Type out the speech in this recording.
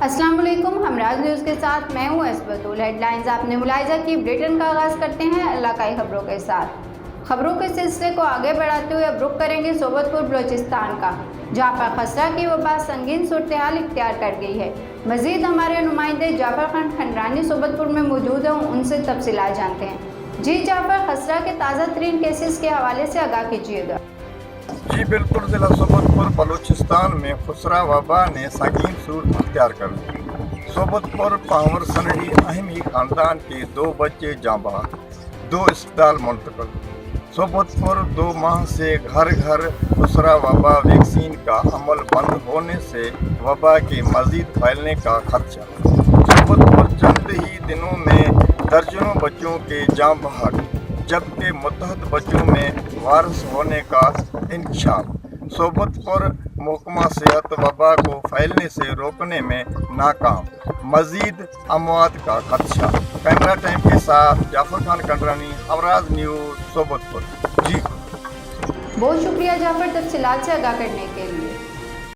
अस्सलाम वालेकुम, हमराज न्यूज़ के साथ मैं हूँ एसबतुल। हेडलाइंस आपने मुलाहिजा की। बुलेटिन का आगाज़ करते हैं इलाकाई खबरों के साथ। खबरों के सिलसिले को आगे बढ़ाते हुए अब रुख करेंगे सोबतपुर बलोचिस्तान का, जहाँ पर खसरा की वबा संगीन सूरत हाल इख्तियार कर गई है। मज़ीद हमारे नुमाइंदे जाफर खान खंडरानी सोबतपुर में मौजूद हैं, उनसे तफसीलात जानते हैं। जी जाफर, खसरा के ताज़ा तरीन केसेस के हवाले से आगाह कीजिएगा। जी बिल्कुल, ज़िला सोबतपुर बलूचिस्तान में खुसरा वबा ने संगीन सूरत अख्तियार कर ली। सोबतपुर पावर सनडी अहमी खानदान के 2 बच्चे जाँ बहक, 2 अस्पताल मुंतकिल। सोबतपुर 2 माह से घर घर खुसरा वबा वैक्सीन का अमल बंद होने से वबा के मजीद फैलने का खदशा। सोबतपुर चंद ही दिनों में दर्जनों बच्चों के जाँ बहक, जबकि मुतहद बच्चों में वारस होने का इंकशाफ। सोबतपुर महकमा सेहत वबा को फैलने से रोकने में नाकाम, मजीद अमवात का खदशा। कैमरा टाइम के साथ जाफर खान खंडरानी, हमराज न्यूज़ सोबतपुर। जी बहुत शुक्रिया जाफर, तफसीलात से आगाह करने के लिए।